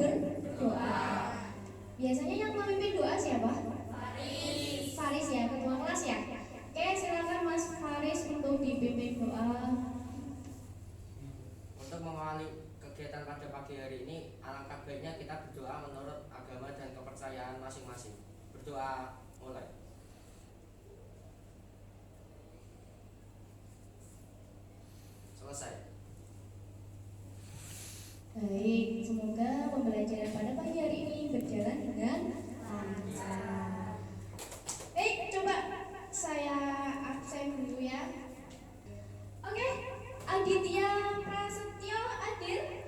berdoa. Biasanya yang memimpin doa siapa? Faris ya, ketua kelas ya. Oke, silakan Mas Faris untuk dipimpin doa. Untuk mengawali kegiatan pada pagi hari ini, alangkah baiknya kita berdoa menurut agama dan kepercayaan masing-masing. Berdoa mulai. Selesai. Baik, semoga pembelajaran pada pagi hari ini berjalan dengan lancar. Baik, coba saya absen dulu ya. Oke, Aditya Prasetyo hadir.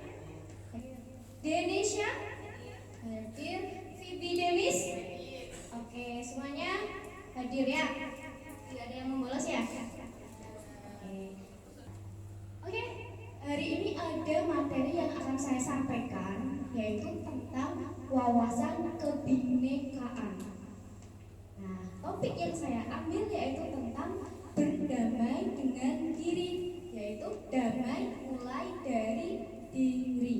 Denisha hadir. Vivi Demis. Oke, semuanya hadir ya. Tidak ada yang membolos ya. Oke, hari ini ada materi yang akan saya sampaikan, yaitu tentang wawasan kebinekaan. Nah, topik yang saya ambil yaitu tentang berdamai dengan diri, yaitu damai mulai dari diri.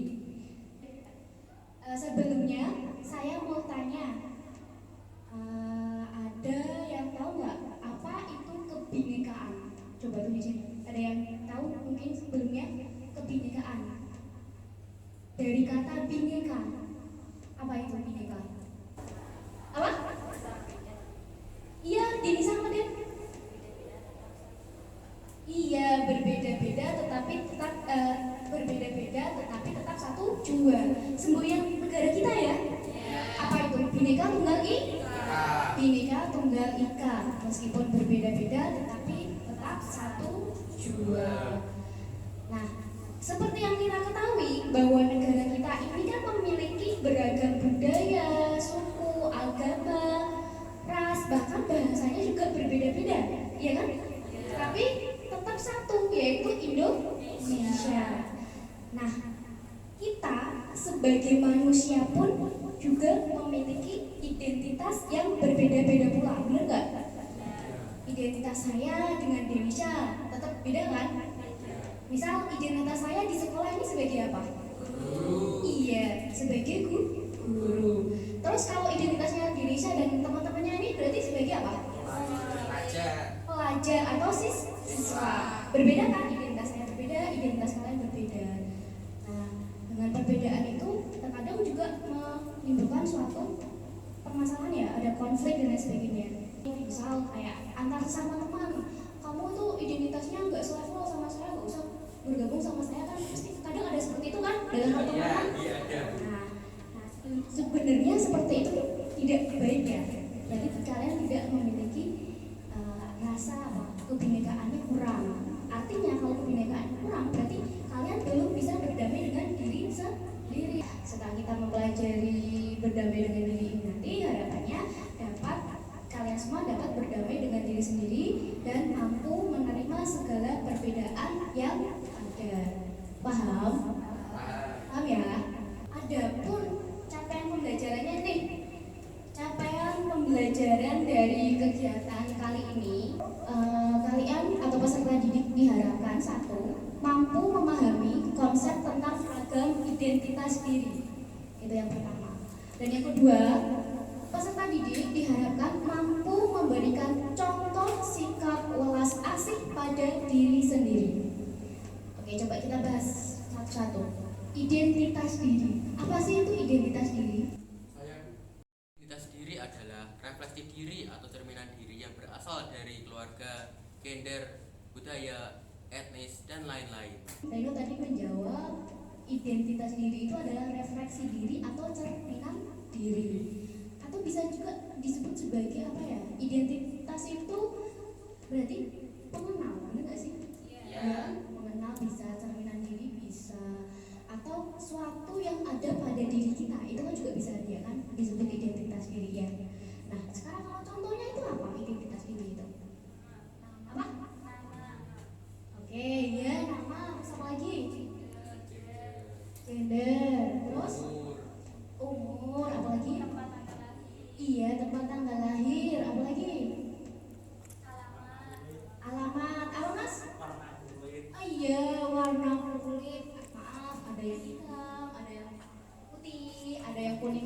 Sebelumnya saya mau tanya, ada yang tahu nggak apa itu kebinekaan? Coba tulis di sini. Ada yang tahu mungkin sebelumnya kebinekaan? Dari kata bineka. Apa itu bineka? Apa? Iya, Dini sama dia. Iya, berbeda-beda tetapi tetap berbeda-beda tetapi tetap satu jua. Semboyan negara kita ya. Apa itu? Bineka Tunggal Ika. Bineka Tunggal Ika. Meskipun berbeda-beda tetapi tetap satu jua. Nah, seperti yang kita ketahui bahwa negara kita ini kan memiliki beragam budaya, suku, agama, ras, bahkan bahasanya juga berbeda-beda, ya kan? Tapi tetap satu, yaitu Indonesia. Nah, kita sebagai manusia pun juga memiliki identitas yang berbeda-beda pula, benar nggak? Identitas saya dengan Denisha tetap beda kan? Misal identitas saya di sekolah ini sebagai apa? Guru. Iya, sebagai guru. Terus kalau identitasnya Denisha dan teman-temannya ini berarti sebagai apa? Pelajar atau siswa. Berbeda kan? Identitas saya berbeda, identitas kalian berbeda. Nah, dengan perbedaan itu terkadang juga menimbulkan suatu permasalahan ya, ada konflik dan lain sebagainya. Misal kayak antar sesama teman, kamu tuh identitasnya nggak selevel sama saya, nggak usah bergabung sama saya, kan pasti kadang ada seperti itu kan dalam pertemanan. Nah, sebenarnya seperti itu tidak baik ya. Jadi kalian tidak memiliki rasa kebinekaannya kurang. Artinya kalau kebinekaannya kurang berarti kalian belum bisa berdamai dengan diri sendiri. Setelah kita mempelajari berdamai dengan diri ini nanti, harapannya dapat kalian semua dapat berdamai dengan diri sendiri dan mampu menerima segala perbedaan yang ada. Paham? Paham ya? Adapun capaian pembelajarannya nih. Capaian pembelajaran dari kegiatan kali ini, kalian atau peserta didik diharapkan satu, mampu memahami konsep tentang ragam identitas diri. Itu yang pertama. Dan yang kedua, peserta didik diharapkan mampu memberikan contoh sikap welas asih pada diri sendiri. Oke, coba kita bahas satu-satu. Identitas diri. Apa sih itu identitas diri? Identitas diri adalah refleksi diri atau cerminan diri yang berasal dari keluarga, gender, budaya, etnis, dan lain-lain. Reno tadi menjawab identitas diri itu adalah refleksi diri atau cerminan diri. Atau bisa juga disebut sebagai apa ya? Identitas itu berarti pengenal, benar nggak sih? Ya, mengenal bisa, cerminan diri bisa, atau suatu yang ada pada diri kita itu kan juga bisa dia kan disebut identitas diri ya. Nah, sekarang kalau contohnya itu apa identitas diri itu? Apa? Oke, ya nama, sama lagi? Gender, terus umur, apa lagi? Iya, tempat tanggal lahir, apa lagi? Alamat, apa mas? Oh iya, warna kulit. Maaf, ada yang hitam, ada yang putih.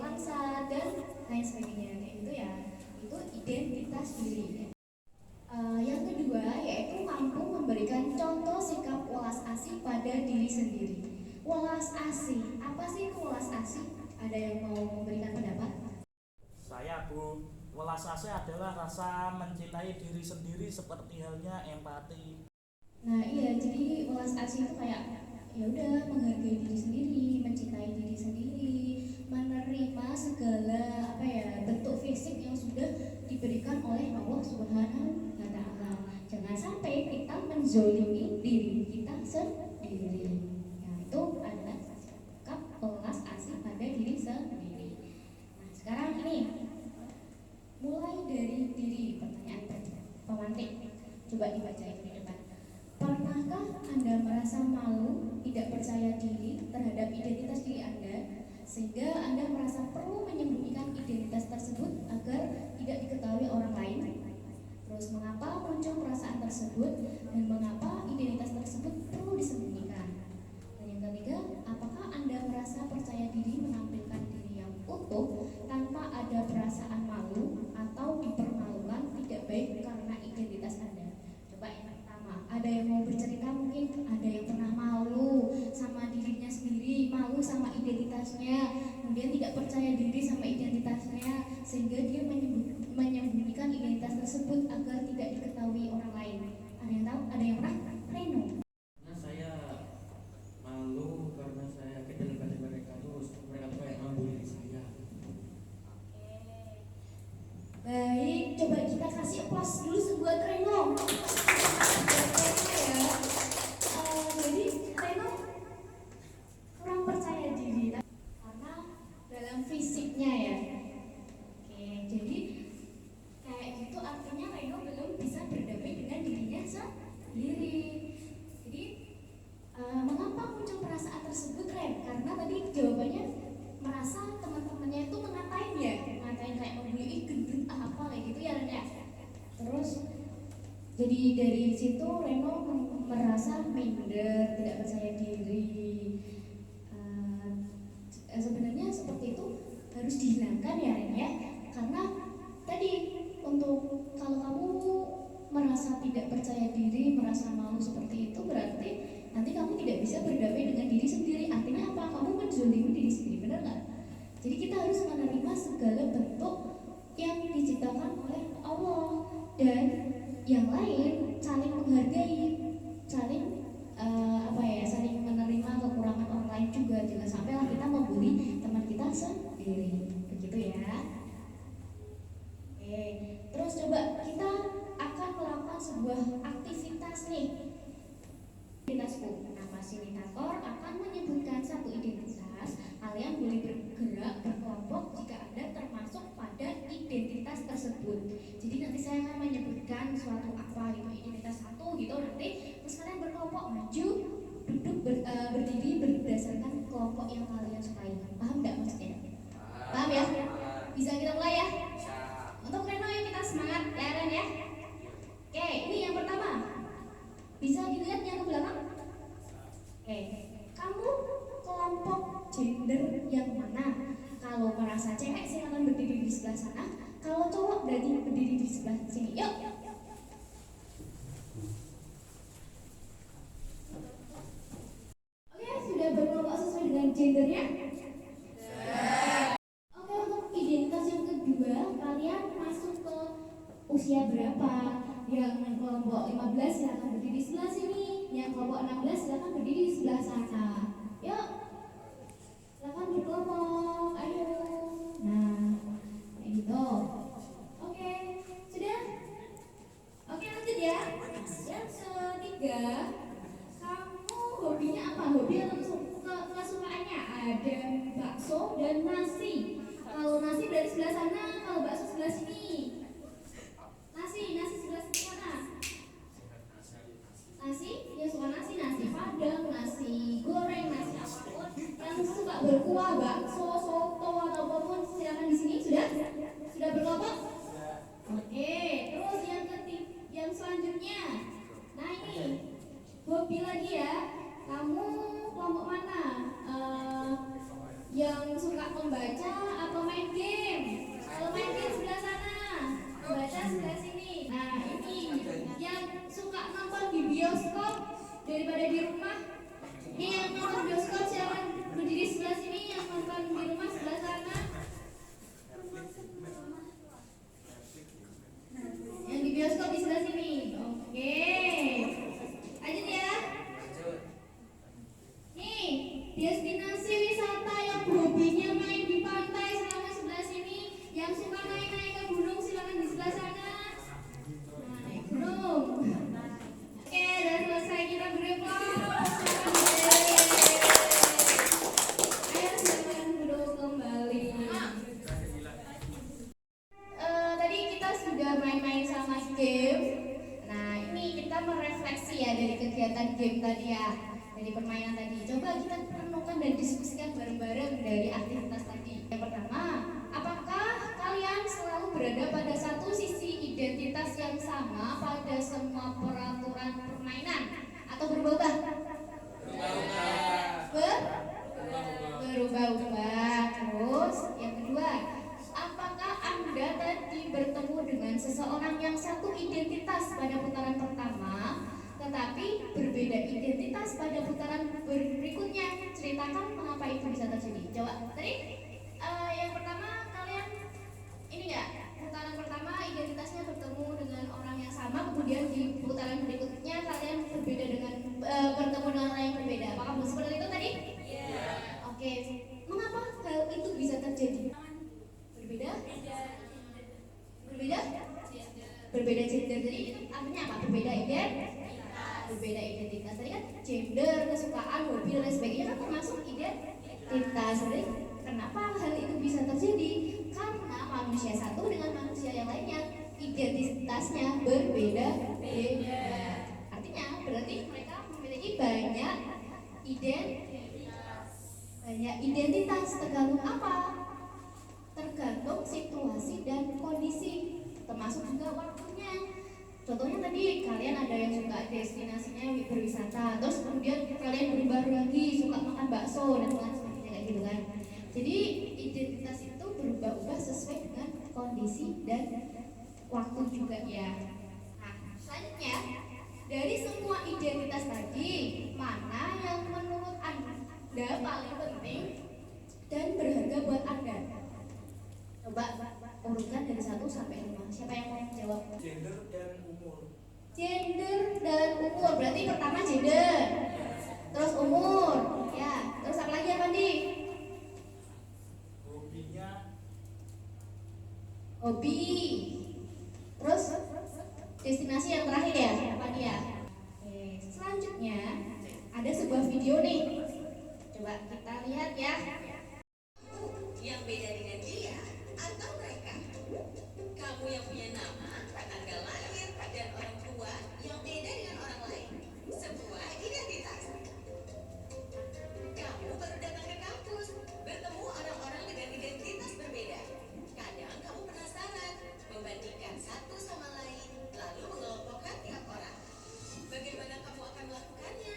bangsa dan lain sebagainya kayak gitu ya. Itu identitas diri ya. Yang kedua yaitu mampu memberikan contoh sikap welas asih pada diri sendiri. Welas asih, apa sih itu welas asih? Ada yang mau memberikan pendapat? Saya Bu, welas asih adalah rasa mencintai diri sendiri seperti halnya empati. Nah iya, jadi welas asih itu kayak ya udah menghargai diri sendiri, mencintai diri sendiri, menerima segala apa ya bentuk fisik yang sudah diberikan oleh Allah Subhanahu wa Ta'ala. Jangan sampai kita menzolimi diri kita sendiri. Nah itu adalah sikap welas asih pada diri sendiri. Nah sekarang ini mulai dari diri, pertanyaan pemantik. Coba dibaca di depan. Pernahkah Anda merasa malu, tidak percaya diri terhadap identitas diri Anda, sehingga Anda merasa perlu menyembunyikan identitas tersebut agar tidak diketahui orang lain? Terus mengapa muncul perasaan tersebut dan mengapa identitas tersebut perlu disembunyikan? Dan yang ketiga, apakah Anda merasa percaya diri menampilkan diri yang utuh tanpa ada perasaan malu atau dipermalukan tidak baik karena identitas Anda? Coba yang pertama, ada yang mau bercerita mungkin ada yang pernah malu sama dirinya sendiri, malu sama identitasnya, kemudian tidak percaya diri sama identitasnya sehingga dia menyembunyikan identitas tersebut agar tidak diketahui orang lain. Ada yang tahu? Ada yang pernah? Reno. Nah, saya malu karena saya yakin dalam hati mereka tuh kayak membuli saya. Baik, coba kita kasih applause dulu buat Reno. Ya. Jadi Reno kurang percaya diri karena dalam fisiknya ya. Oke, jadi kayak gitu artinya Reno belum bisa berdamai dengan dirinya sendiri. Jadi mengapa muncul perasaan tersebut, Ren? Karena tadi jawabannya merasa teman-temannya itu ngatain kayak membuli, ih gendut apa kayak gitu ya Ren ya. Terus jadi dari situ Reno merasa minder, tidak percaya diri. Sebenarnya seperti itu harus dihilangkan ya Ren ya. Karena tadi untuk kalau kamu merasa tidak percaya diri, merasa malu seperti itu berarti nanti kamu tidak bisa berdamai dengan diri sendiri. Artinya apa? Kamu menzolimi diri sendiri, benar nggak? Jadi kita harus menerima segala bentuk yang diciptakan oleh Allah dan yang lain saling menghargai, saling saling menerima kekurangan orang lain juga. Jangan sampailah kita membuli teman kita sendiri, begitu ya. Oke, terus coba kita akan melakukan sebuah aktivitas nih. Identitasku. Nah, fasilitator akan menyebutkan satu identitas. Kalian boleh bergerak berkelompok jika Anda termasuk pada identitas tersebut. Jadi nanti saya akan menyebutkan suatu apa gitu, identitas satu gitu nanti. Terus kalian berkelompok maju, duduk berdiri berdasarkan kelompok yang kalian sukai. Paham nggak maksudnya? Paham ya? Bisa kita mulai ya? Untuk Reno ya kita semangat ya Ren ya. Oke, ini yang pertama. Bisa dilihat yang ke belakang? Oke, kamu kelompok gender yang mana? Kalau merasa cewek silakan berdiri di sebelah sana. Kalau cowok berarti berdiri di sebelah sini. Yuk. Oke, sudah berkelompok sesuai dengan gendernya? Oke, untuk identitas yang kedua, kalian masuk ke usia berapa? Yang kelompok 15 silakan berdiri di sebelah sini. Yang kelompok 16 silakan berdiri di sebelah sana. Yuk. Silakan berkelompok. Ayo. Nah, kayak gitu. Oke, sudah? Oke, lanjut ya. Yang ketiga, kamu hobinya apa? Hobi atau kesukaannya? Ada bakso dan nasi. Kalau nasi dari sebelah sana, kalau bakso sebelah sini. Nasi sebelah sana. Nasi, ya suka nasi padang, nasi goreng, nasi apapun yang suka berkuah, bakso, soto atau apapun silakan di sini. Sudah berkelompok? Oke, terus yang selanjutnya. Nah ini hobi lagi ya. Kamu kelompok mana? Yang suka membaca atau destinasi wisata yang hobinya main di pantai silakan sebelah sini, yang suka naik-naik ke gunung silakan di sebelah sana. Naik gunung. Oke, udah selesai kita beri aplaus. Ayo silakan duduk kembali. Tadi kita sudah main-main sama game. Nah, ini kita merefleksi ya dari kegiatan game tadi ya, dari permainan tadi. Coba kita renungkan dan diskusikan bareng-bareng dari aktivitas tadi. Yang pertama, apakah kalian selalu berada pada satu sisi identitas yang sama pada semua peraturan permainan atau berubah-ubah? Berubah-ubah. Terus yang kedua, apakah Anda tadi bertemu dengan seseorang yang satu identitas pada putaran pertama, tetapi berbeda identitas pada putaran berikutnya? Ceritakan mengapa itu bisa terjadi. Coba tadi yang pertama kalian ini ya, putaran pertama identitasnya bertemu dengan orang yang sama, kemudian di putaran berikutnya kalian berbeda dengan bertemu dengan orang yang berbeda. Apakah seperti itu tadi? Iya. Oke. Mengapa hal itu bisa terjadi? Berbeda? Berbeda? Berbeda gender. Jadi itu artinya apa? Berbeda identitas. Berbeda identitas. Tadi kan gender, kesukaan, hobi dan lain sebagainya kan termasuk identitas. Jadi kenapa hal itu bisa terjadi? Karena manusia satu dengan manusia yang lainnya identitasnya berbeda-beda. Artinya berarti mereka memiliki banyak identitas. Tergantung apa? Tergantung situasi dan kondisi, termasuk juga waktunya. Contohnya tadi kalian ada yang suka destinasinya berwisata, terus kemudian kalian berubah lagi suka makan bakso dan lain sebagainya kayak gitu kan. Jadi identitas itu berubah-ubah sesuai dengan kondisi dan waktu juga ya. Nah, selanjutnya dari semua identitas tadi, mana yang menurut Anda paling penting dan berharga buat Anda? Coba urutkan dari 1 sampai 5. Siapa yang mau jawab? Gender dan umur. Gender dan umur. Berarti pertama gender, terus umur, ya. Terus apa lagi apa Di? Hobinya. Hobi. Terus destinasi yang terakhir ya, apa dia? Oke. Selanjutnya ada sebuah video nih. Coba kita lihat ya. Yang beda dengan dia atau mereka. Kamu yang punya nama, tanggal lahir, dan orang tua yang beda dengan orang lain. Sebuah identitas. Kamu baru datang ke kampus, bertemu orang-orang dengan identitas berbeda. Kadang kamu penasaran, membandingkan satu sama lain, lalu mengelompokkan tiap orang. Bagaimana kamu akan melakukannya?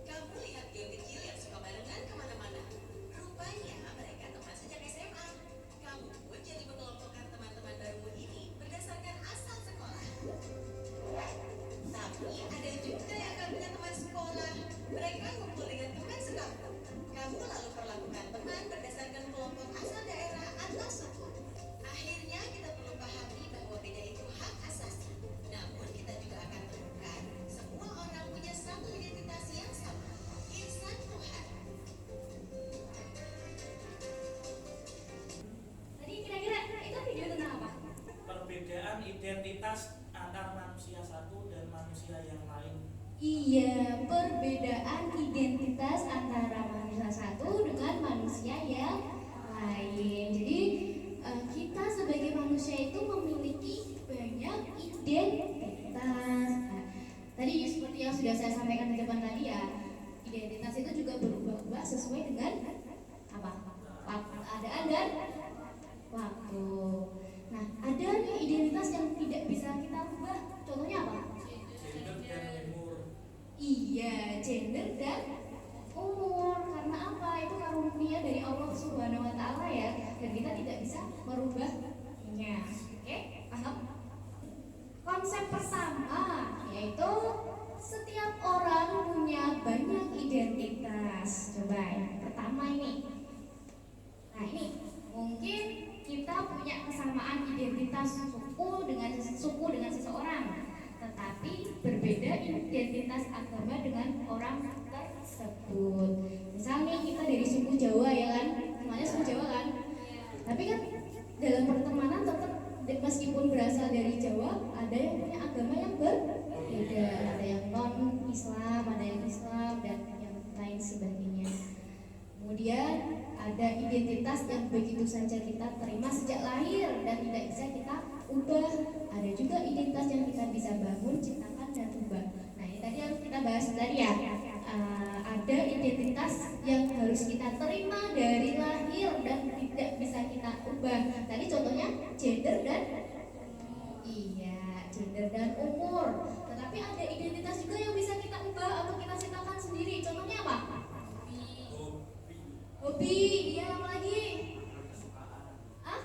Kamu lihat geng kecil yang suka barengan kemana-mana. Rupanya mereka teman sejak SMA. Kamu pun jadi mengelompokkan teman-teman barumu ini berdasarkan asal sekolah. Tapi ada juga yang gak punya teman sekolah. Mereka ngumpul dengan teman sekampung. Kamu lalu perlakukan teman berdasarkan kelompok asal daerah atau suku. Akhirnya kita perlu pahami bahwa beda itu hak asasi. Namun kita juga akan temukan semua orang punya satu identitas yang sama. Insan Tuhan. Tadi kira-kira itu video tentang apa? Perbedaan identitas antar manusia satu dan manusia yang lain. Iya, perbedaan identitas antara manusia satu dengan manusia yang lain. Jadi kita sebagai manusia itu memiliki banyak identitas. Nah, tadi seperti yang sudah saya sampaikan di depan tadi ya, identitas itu juga berubah-ubah sesuai dengan apa? Keadaan dan waktu. Nah, ada nih identitas yang tidak bisa kita ubah. Contohnya apa? Gender dan umur. Iya, gender dan umur. Karena apa? Itu karunia dari Allah Subhanahu wa taala ya, dan kita tidak bisa merubahnya. Oke, paham? Konsep pertama yaitu setiap orang punya banyak identitas. Coba yang pertama ini. Nah, ini mungkin kita punya kesamaan identitas suku dengan seseorang, tetapi berbeda identitas agama dengan orang tersebut. tersebut. Misalnya kita dari suku Jawa ya kan, semuanya suku Jawa kan. Tapi kan dalam pertemanan tetap meskipun berasal dari Jawa, ada yang punya agama yang berbeda, ada yang non Islam, ada yang Islam dan yang lain sebagainya. Kemudian ada identitas yang begitu saja kita terima sejak lahir dan tidak bisa kita ubah. Ada juga identitas yang kita bisa bangun, ciptakan dan ubah. Nah ini tadi yang kita bahas tadi ya. Ada identitas yang harus kita terima dari lahir dan tidak bisa kita ubah. Tadi contohnya gender dan gender dan umur. Tetapi ada identitas juga yang bisa kita ubah atau kita ciptakan sendiri. Contohnya apa? Hobi, iya apa lagi? Ah?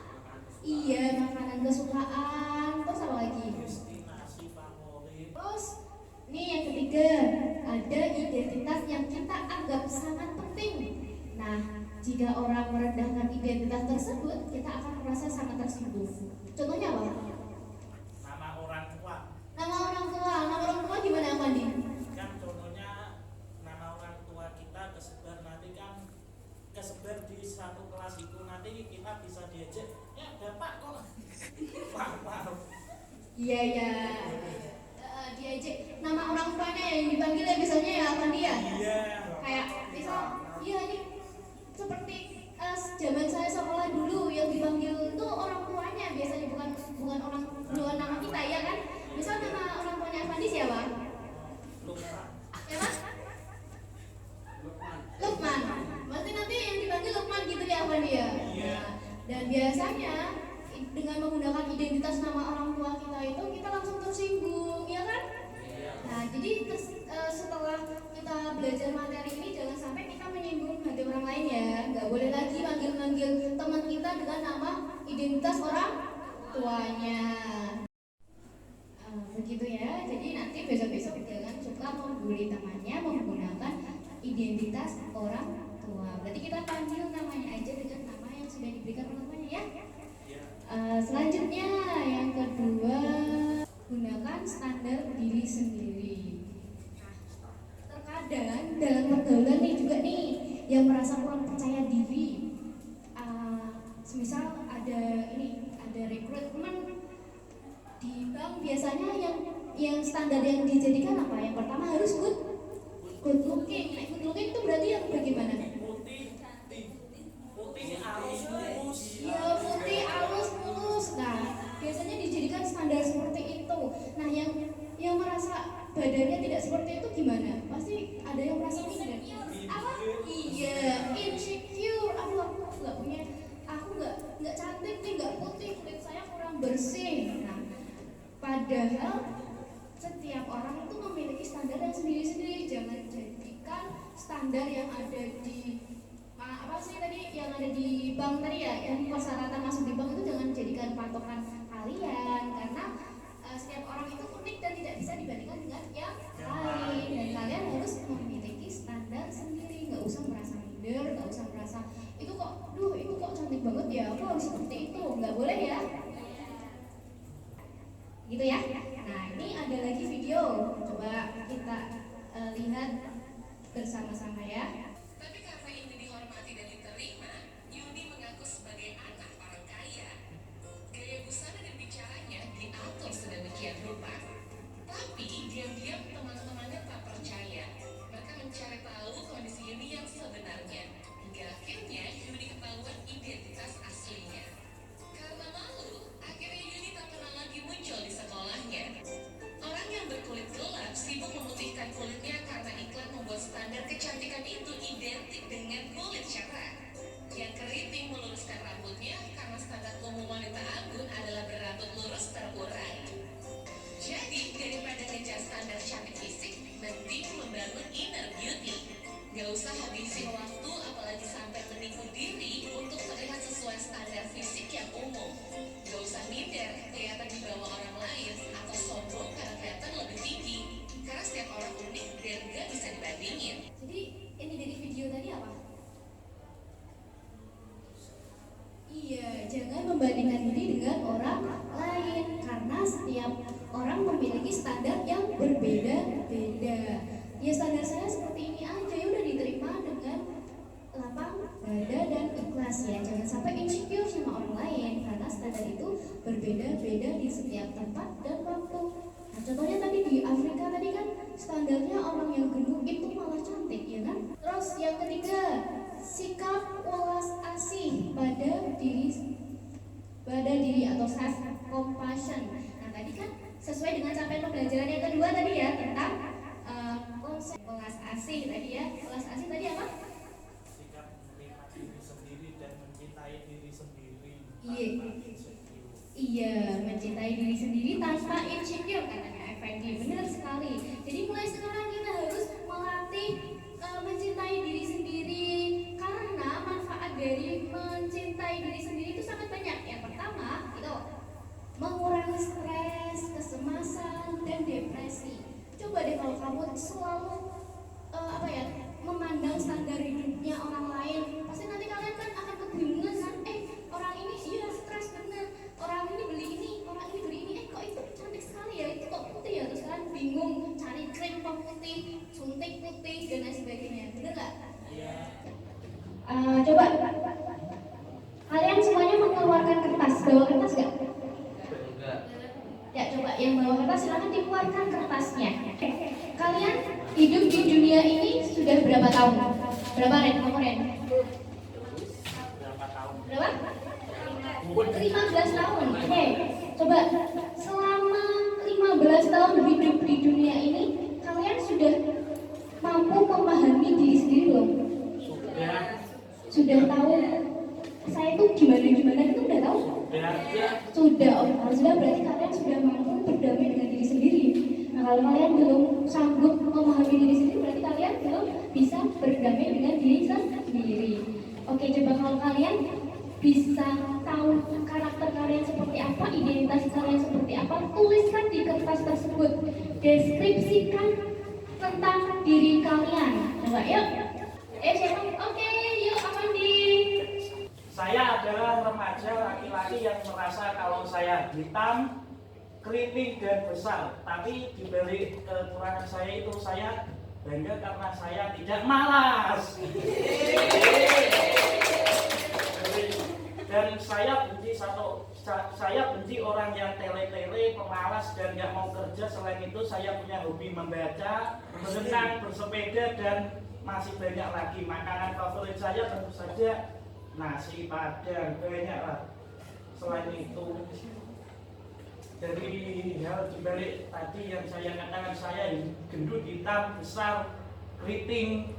Iya, makanan kesukaan. Terus apa lagi? Destinasi favorit. Terus, nih yang ketiga, ada identitas yang kita anggap sangat penting. Nah, jika orang merendahkan identitas tersebut, kita akan merasa sangat tersinggung. Contohnya apa? Nama orang tua. Nama orang tua gimana Mandi? Kan contohnya nama orang tua kita kesebar di satu kelas itu, nanti kita bisa diajak, ya bapak kok maaf. Iya. Diajak nama orang tuanya yang dipanggil ya biasanya ya apa dia? Iya. Kayak misal, iya nih seperti zaman saya sekolah dulu yang dipanggil itu orang tuanya biasanya bukan nama kita ya kan? Misal nama orang tuanya Avandi siapa? Lupa. Siapa? Lukman. Berarti nanti yang dipanggil Lukman gitu ya Avandi ya? Iya. Dan biasanya dengan menggunakan identitas nama orang tua kita itu kita langsung tersinggung, ya kan? Nah, jadi setelah kita belajar materi ini jangan sampai kita menyinggung hati orang lain ya. Nggak boleh lagi manggil-manggil teman kita dengan nama identitas orang tuanya. Begitu ya. Jadi nanti besok-besok jangan suka membuli temannya menggunakan identitas orang tua. Berarti kita panggil namanya aja dengan nama yang sudah diberikan orang tuanya ya. Selanjutnya yang kedua, gunakan standar diri sendiri. Terkadang dalam pergaulan nih juga nih yang merasa kurang percaya diri. Semisal ada rekrutmen di bank, biasanya yang standar yang dijadikan apa? Yang pertama harus good looking. Nah, good looking itu berarti yang bagaimana? Putih halus mulus. Iya, putih halus mulus. Nah, biasanya dijadikan standar seperti itu. Nah, yang merasa badannya tidak seperti itu gimana? Pasti ada yang merasa minder. Apa? Iya, insecure. Aku nggak cantik nih, nggak putih, kulit saya kurang bersih. Nah, padahal setiap orang itu memiliki standar yang sendiri-sendiri. Jangan jadikan standar yang ada di apa sih tadi yang ada di bank tadi ya, yang persyaratan masuk di bank itu jangan jadikan patokan kalian, karena setiap orang itu unik dan tidak bisa dibandingkan dengan yang lain, dan kalian harus memiliki standar sendiri. Nggak usah merasa minder, nggak usah merasa itu kok cantik banget ya, aku harus seperti itu. Nggak boleh ya, gitu ya. Nah, ini ada lagi video, coba kita lihat bersama-sama ya. Tapi karena ini dihormati dan diterima, Yuni mengaku sebagai anak orang kaya. Gaya busana dan bicaranya diatur sedemikian rupa. Tapi diam-diam teman-temannya tak percaya. Mereka mencari tahu kondisi Yuni yang sebenarnya. Hingga akhirnya Yuni ketahuan identitas aslinya. Karena malu, akhirnya Yuni tak pernah lagi muncul di sekolahnya. Orang yang berkulit gelap sibuk memutihkan kulitnya karena iklan membuat standar kecantikan itu identik dengan kulit cerah. Yang keriting meluruskan rambutnya karena standar umum wanita anggun adalah berambut lurus terurai. Jadi daripada ngejar standar cantik fisik, mending membangun inner beauty. Gak usah habisin waktu apalagi sampai menipu diri untuk terlihat sesuai standar fisik yang umum. Gak usah minder kelihatan di bawah orang lain atau sombong karena kelihatan lebih tinggi. Karena setiap orang unik dan gak bisa dibandingin. Jadi ini dari video tadi apa? Iya, jangan membandingkan diri dengan orang lain karena setiap orang memiliki standar yang berbeda-beda. Ya standar saya seperti ini aja, ya udah diri atau self compassion. Nah tadi kan sesuai dengan capaian pembelajaran yang kedua tadi ya tentang konsep welas asih tadi ya. Welas asih tadi apa? Sikap menerima diri sendiri dan mencintai diri sendiri Iya. tanpa insecure. Iya, mencintai diri sendiri tanpa insecure katanya Effendi. Benar sekali. Jadi mulai sekarang kita harus melatih mencintai diri sendiri karena manfaat dari mencintai diri sendiri itu sangat banyak. Yang pertama itu mengurangi stres, kecemasan, dan depresi. Coba deh kalau kamu selalu memandang standar hidupnya orang lain, pasti nanti kalian kan akan kebingungan kan, orang ini iya stres bener, orang ini beli ini, orang ini beli ini, kok itu cantik sekali ya, itu kok putih ya, terus kalian bingung cari krim pemutih, suntik putih dan lain sebagainya, bener nggak? Iya. Coba kalian semuanya mengeluarkan kertas, bawa kertas nggak? Enggak. Ya coba yang bawa kertas silahkan dikeluarkan kertasnya. Kalian hidup di dunia ini sudah berapa tahun? Berapa Ren? Kamu Ren? Berapa tahun? Berapa? 15 tahun. Oke. Coba selama 15 tahun hidup di dunia ini kalian sudah mampu memahami diri sendiri belum? Sudah tahu saya itu gimana itu udah tahu? Sudah, kalau sudah berarti kalian sudah mampu berdamai dengan diri sendiri. Nah kalau kalian belum sanggup memahami diri sendiri berarti kalian belum bisa berdamai dengan diri sendiri. Oke, coba kalau kalian bisa tahu karakter kalian seperti apa, identitas kalian seperti apa, tuliskan di kertas tersebut. Deskripsikan tentang diri kalian. Coba yuk. Siapa? Oke, yuk Amandi. Saya adalah remaja laki-laki yang merasa kalau saya hitam, keriting dan besar. Tapi dibalik kekurangan saya itu saya bangga karena saya tidak malas. Dan saya benci orang yang tele-tele, pemalas dan nggak mau kerja. Selain itu saya punya hobi membaca, berenang, bersepeda dan masih banyak lagi. Makanan favorit saya tentu saja nasi padang, banyak lah. Selain itu, dari hal dibalik tadi yang saya katakan, saya gendut, hitam, besar, keriting.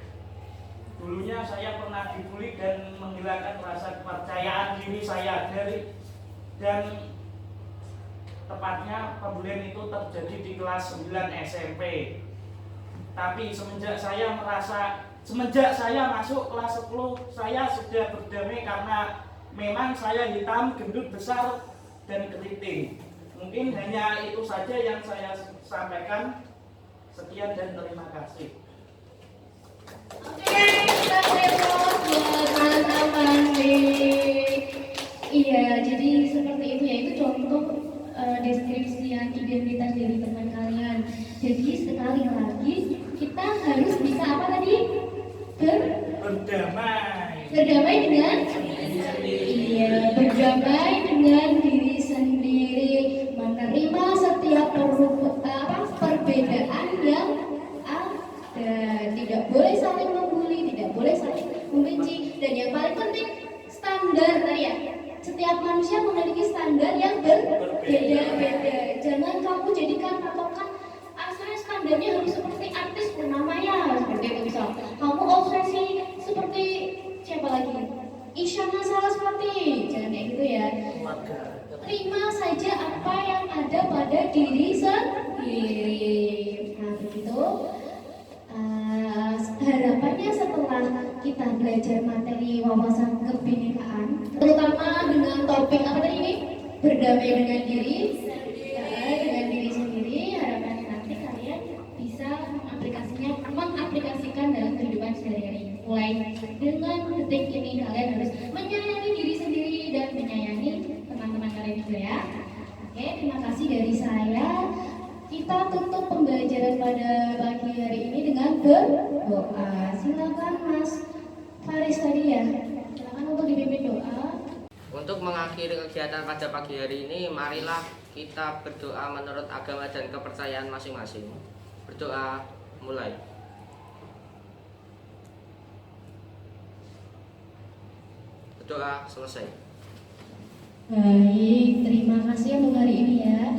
Dulunya saya pernah dibully dan menghilangkan rasa kepercayaan diri saya dan tepatnya pembulian itu terjadi di kelas 9 SMP. Tapi semenjak saya masuk kelas 10, saya sudah berdamai karena memang saya hitam, gendut, besar, dan keriting. Mungkin hanya itu saja yang saya sampaikan. Sekian dan terima kasih. Oke, kita repot buat Mas Amandi. Iya, jadi seperti itu ya, itu contoh deskripsian identitas dari teman kalian. Jadi sekali lagi kita harus bisa apa tadi? Berdamai dengan berdamai dengan diri sendiri, menerima setiap perbedaan yang ada, tidak boleh saling membuli, tidak boleh saling membenci, dan yang paling penting standar tadi ya. Setiap manusia memiliki standar yang berbeda-beda. Jangan kamu jadikan patokan asalnya standarnya harus seperti artis Purnamaya seperti itu misal. Kamu obsesi seperti siapa lagi? Isyana Saraswati. Jangan kayak gitu ya. Terima saja apa yang ada pada diri sendiri. Nah begitu. Harapannya setelah kita belajar materi wawasan kebinekaan, terutama dengan topik apa tadi ini? Berdamai dengan diri sendiri, harapannya nanti kalian bisa mengaplikasikan dalam kehidupan sehari-hari. Mulai dengan detik ini kalian harus menyayangi diri sendiri dan menyayangi teman-teman kalian juga ya. Oke, terima kasih dari saya. Kita tutup pembelajaran pada pagi hari ini dengan berdoa. Silakan Mas Faris tadi ya. Silakan untuk dipimpin doa. Untuk mengakhiri kegiatan pada pagi hari ini, marilah kita berdoa menurut agama dan kepercayaan masing-masing. Berdoa mulai. Berdoa selesai. Baik, terima kasih untuk hari ini ya.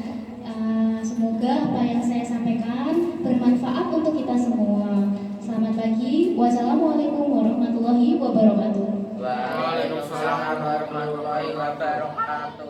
Semoga apa yang saya sampaikan bermanfaat untuk kita semua. Selamat pagi. Wassalamualaikum warahmatullahi wabarakatuh. Waalaikumsalam warahmatullahi wabarakatuh.